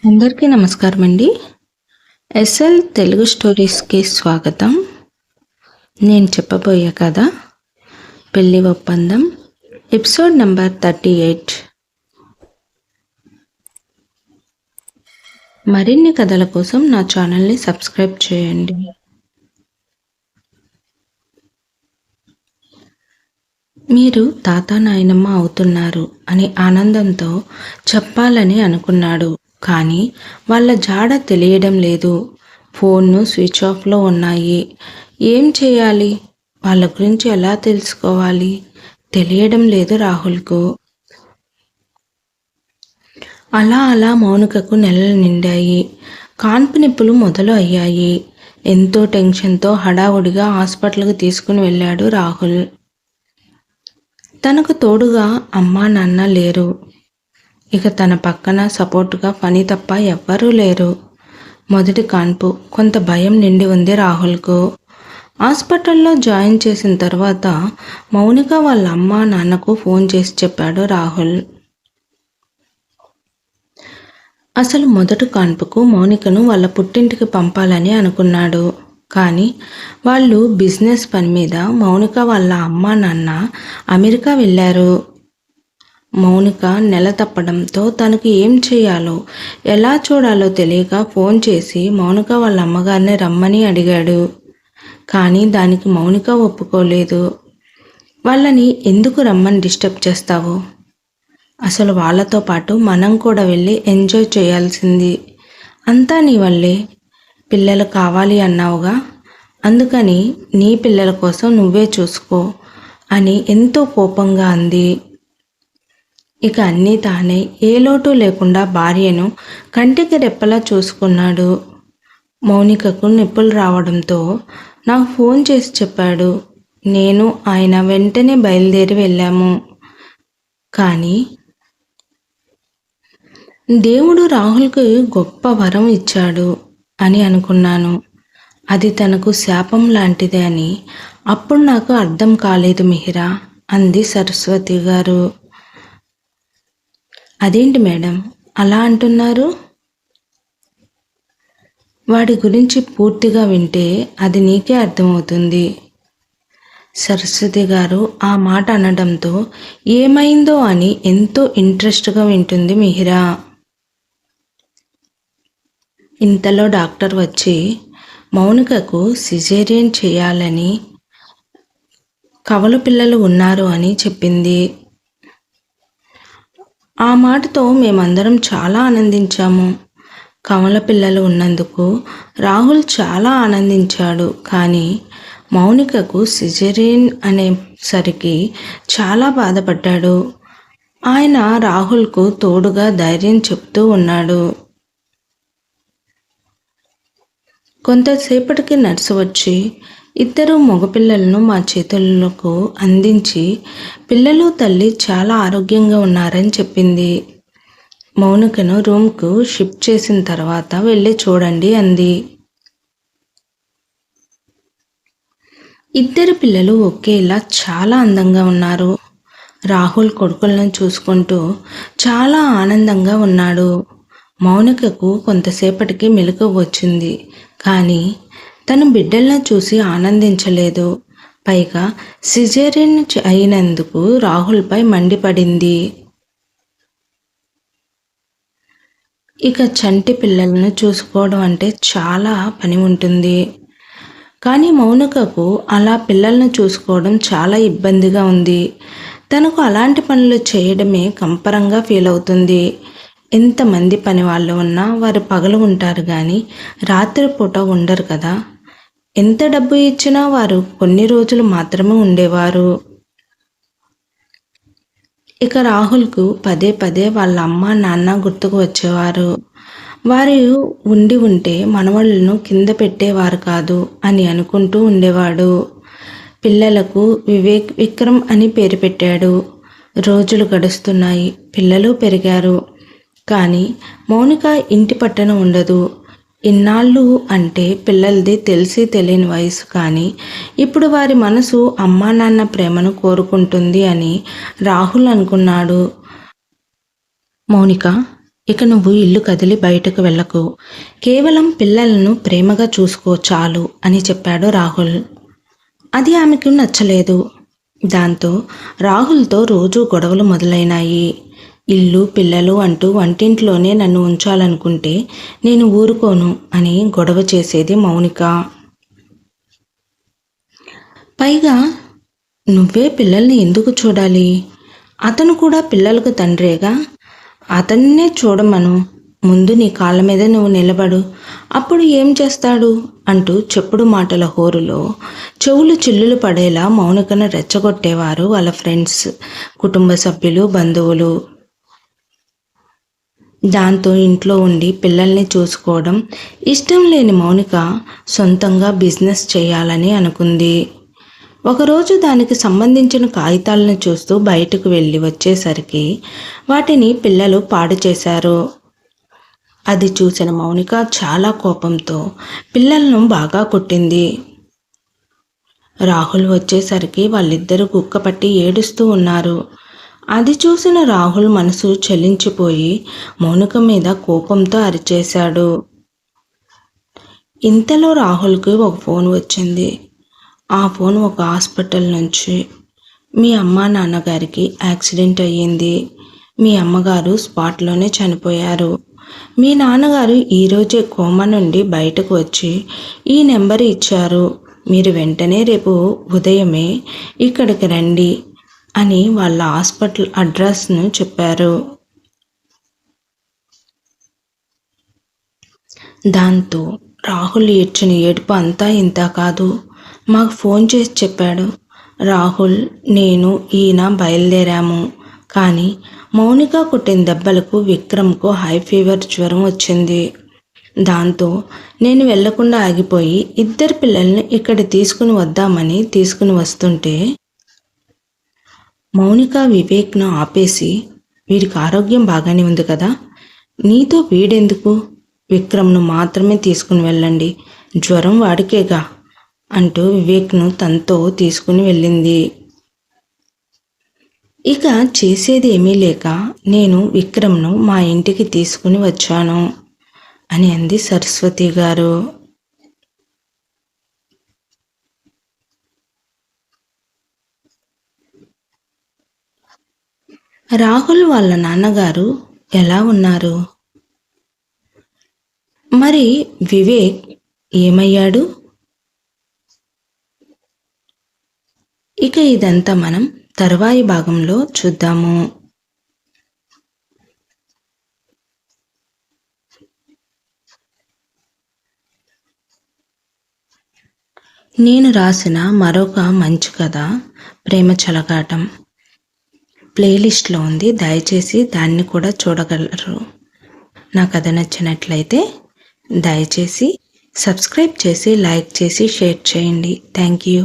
అందరికీ నమస్కారం అండి. ఎస్ఎల్ తెలుగు స్టోరీస్కి స్వాగతం. నేను చెప్పబోయే కథ పెళ్లి ఒప్పందం, ఎపిసోడ్ నెంబర్ 38. మరిన్ని కథల కోసం నా ఛానల్ని సబ్స్క్రైబ్ చేయండి. మీరు తాత నాయనమ్మ అవుతున్నారు అని ఆనందంతో చెప్పాలని అనుకున్నాడు. కానీ వాళ్ళ జాడ తెలియడం లేదు. ఫోన్ను స్విచ్ ఆఫ్లో ఉన్నాయి. ఏం చేయాలి? వాళ్ళ గురించి ఎలా తెలుసుకోవాలి? తెలియడం లేదు రాహుల్కు. అలా అలా మౌనికకు నెలలు నిండాయి. కాన్పు నిప్పులు మొదలు అయ్యాయి. ఎంతో టెన్షన్తో హడావుడిగా హాస్పిటల్కి తీసుకుని వెళ్ళాడు రాహుల్. తనకు తోడుగా అమ్మా నాన్న లేరు. ఇక తన పక్కన సపోర్టుగా పని తప్ప ఎవ్వరూ లేరు. మొదటి కాన్పు, కొంత భయం నిండి ఉంది రాహుల్కు. హాస్పిటల్లో జాయిన్ చేసిన తర్వాత మౌనిక వాళ్ళ అమ్మ నాన్నకు ఫోన్ చేసి చెప్పాడు రాహుల్. అసలు మొదటి కాన్పుకు మౌనికను వాళ్ళ పుట్టింటికి పంపాలని అనుకున్నాడు. కానీ వాళ్ళు బిజినెస్ పని మీద మౌనిక వాళ్ళ అమ్మ నాన్న అమెరికా వెళ్ళారు. మౌనిక నెల తప్పడంతో తనకు ఏం చేయాలో ఎలా చూడాలో తెలియక ఫోన్ చేసి మౌనిక వాళ్ళ అమ్మగారిని రమ్మని అడిగాడు. కానీ దానికి మౌనిక ఒప్పుకోలేదు. వాళ్ళని ఎందుకు రమ్మని డిస్టర్బ్ చేస్తావు? అసలు వాళ్ళతో పాటు మనం కూడా వెళ్ళి ఎంజాయ్ చేయాల్సింది. అంతా నీ వల్లే. పిల్లలు కావాలి అన్నావుగా, అందుకని నీ పిల్లల కోసం నువ్వే చూసుకో అని ఎంతో కోపంగా అంది. ఇక అన్నీ తానే ఏ లోటు లేకుండా భార్యను కంటికి రెప్పలా చూసుకున్నాడు. మౌనికకు నొప్పులు రావడంతో నాకు ఫోన్ చేసి చెప్పాడు. నేను ఆయన వెంటనే బయలుదేరి వెళ్ళాము. కానీ దేవుడు రాహుల్కి గొప్ప వరం ఇచ్చాడు అని అనుకున్నాను. అది తనకు శాపం లాంటిదే అని అప్పుడు నాకు అర్థం కాలేదు మిహిరా, అంది సరస్వతి గారు. అదేంటి మేడం అలా అంటున్నారు? వాడి గురించి పూర్తిగా వింటే అది నీకే అర్థమవుతుంది. సరస్వతి గారు ఆ మాట అనడంతో ఏమైందో అని ఎంతో ఇంట్రెస్ట్గా వింటుంది మిహిరా. ఇంతలో డాక్టర్ వచ్చి మౌనికకు సిజేరియన్ చేయాలని, కవల పిల్లలు ఉన్నారు అని చెప్పింది. ఆ మాటతో మేమందరం చాలా ఆనందించాము. కమల పిల్లలు ఉన్నందుకు రాహుల్ చాలా ఆనందించాడు. కానీ మౌనికకు సిజేరియన్ అనేసరికి చాలా బాధపడ్డాడు. ఆయన రాహుల్కు తోడుగా ధైర్యం చెప్తూ ఉన్నాడు. కొంతసేపటికి నర్సు వచ్చి ఇద్దరు మగపిల్లలను మా చేతులకు అందించి పిల్లలు తల్లి చాలా ఆరోగ్యంగా ఉన్నారని చెప్పింది. మౌనికను రూమ్కు షిఫ్ట్ చేసిన తర్వాత వెళ్ళి చూడండి అంది. ఇద్దరు పిల్లలు ఒకేలా చాలా అందంగా ఉన్నారు. రాహుల్ కొడుకులను చూసుకుంటూ చాలా ఆనందంగా ఉన్నాడు. మౌనికకు కొంతసేపటికి మెలకువ వచ్చింది. కానీ తను బిడ్డలను చూసి ఆనందించలేదు. పైగా సిజేరియన్ అయినందుకు రాహుల్పై మండిపడింది. ఇక చంటి పిల్లలను చూసుకోవడం అంటే చాలా పని ఉంటుంది. కానీ మౌనికకు అలా పిల్లలను చూసుకోవడం చాలా ఇబ్బందిగా ఉంది. తనకు అలాంటి పనులు చేయడమే కంపరంగా ఫీల్ అవుతుంది. ఎంతమంది పని వాళ్ళు ఉన్నా వారు పగలు ఉంటారు కానీ రాత్రిపూట ఉండరు కదా. ఎంత డబ్బు ఇచ్చినా వారు కొన్ని రోజులు మాత్రమే ఉండేవారు. ఇక రాహుల్కు పదే పదే వాళ్ళ అమ్మ నాన్న గుర్తుకు వచ్చేవారు. వారు ఉండి ఉంటే మనవళ్ళను కింద పెట్టేవారు కాదు అని అనుకుంటూ ఉండేవాడు. పిల్లలకు విక్రమ్ అని పేరు పెట్టాడు. రోజులు గడుస్తున్నాయి. పిల్లలు పెరిగారు. కానీ మౌనిక ఇంటి పట్టున ఉండదు. ఇన్నాళ్ళు అంటే పిల్లలది తెలిసి తెలియని వయసు. కానీ ఇప్పుడు వారి మనసు అమ్మా నాన్న ప్రేమను కోరుకుంటుంది అని రాహుల్ అనుకున్నాడు. మౌనిక, ఇక నువ్వు ఇల్లు కదిలి బయటకు వెళ్ళకు. కేవలం పిల్లలను ప్రేమగా చూసుకో చాలు అని చెప్పాడు రాహుల్. అది ఆమెకు నచ్చలేదు. దాంతో రాహుల్తో రోజూ గొడవలు మొదలైనాయి. ఇల్లు పిల్లలు అంటూ వంటింట్లోనే నన్ను ఉంచాలనుకుంటే నేను ఊరుకోను అని గొడవ చేసేది మౌనిక. పైగా నువ్వే పిల్లల్ని ఎందుకు చూడాలి? అతను కూడా పిల్లలకు తండ్రేగా, అతన్నే చూడమను. ముందు నీ కాళ్ళ మీద నువ్వు నిలబడు, అప్పుడు ఏం చేస్తాడు అంటూ చెప్పుడు మాటల హోరులో చెవులు చిల్లులు పడేలా మౌనికను రెచ్చగొట్టేవారు వాళ్ళ ఫ్రెండ్స్, కుటుంబ సభ్యులు, బంధువులు. దాంతో ఇంట్లో ఉండి పిల్లల్ని చూసుకోవడం ఇష్టం లేని మౌనిక సొంతంగా బిజినెస్ చేయాలని అనుకుంది. ఒకరోజు దానికి సంబంధించిన కాగితాలను చూస్తూ బయటకు వెళ్ళి వచ్చేసరికి వాటిని పిల్లలు పాడు చేశారు. అది చూసిన మౌనిక చాలా కోపంతో పిల్లలను బాగా కొట్టింది. రాహుల్ వచ్చేసరికి వాళ్ళిద్దరూ గుక్కపట్టి ఏడుస్తూ ఉన్నారు. అది చూసిన రాహుల్ మనసు చలించిపోయి మౌనిక మీద కోపంతో అరిచేశాడు. ఇంతలో రాహుల్కి ఒక ఫోన్ వచ్చింది. ఆ ఫోన్ ఒక హాస్పిటల్ నుంచి. మీ అమ్మా నాన్నగారికి యాక్సిడెంట్ అయ్యింది. మీ అమ్మగారు స్పాట్లోనే చనిపోయారు. మీ నాన్నగారు ఈరోజే కోమా నుండి బయటకు వచ్చి ఈ నెంబర్ ఇచ్చారు. మీరు వెంటనే రేపు ఉదయమే ఇక్కడికి రండి అని వాళ్ళ హాస్పిటల్ అడ్రస్ను చెప్పారు. దాంతో రాహుల్ ఏడ్చిన ఏడుపు అంతా ఇంత కాదు. మాకు ఫోన్ చేసి చెప్పాడు. రాహుల్, నేను, ఈయన బయలుదేరాము. కానీ మౌనిక కొట్టిన దెబ్బలకు విక్రమ్కు హై ఫీవర్ జ్వరం వచ్చింది. దాంతో నేను వెళ్లకుండా ఆగిపోయి ఇద్దరు పిల్లల్ని ఇక్కడ తీసుకుని వద్దామని తీసుకుని వస్తుంటే మౌనిక వివేక్ను ఆపేసి, వీడికి ఆరోగ్యం బాగానే ఉంది కదా, నీతో వీడెందుకు, విక్రమ్ను మాత్రమే తీసుకుని వెళ్ళండి, జ్వరం వాడికేగా అంటూ వివేక్ను తనతో తీసుకుని వెళ్ళింది. ఇక చేసేది ఏమీ లేక నేను విక్రమ్ను మా ఇంటికి తీసుకుని వచ్చాను అని అంది సరస్వతి గారు. రాహుల్ వాళ్ళ నాన్నగారు ఎలా ఉన్నారు? మరి వివేక్ ఏమయ్యాడు? ఇక ఇదంతా మనం తరువాయి భాగంలో చూద్దాము. నేను రాసిన మరొక మంచి కథ ప్రేమ చలగాటం ప్లేలిస్ట్లో ఉంది. దయచేసి దాన్ని కూడా చూడగలరు. నా కథ నచ్చినట్లయితే దయచేసి సబ్స్క్రైబ్ చేసి లైక్ చేసి షేర్ చేయండి. Thank you.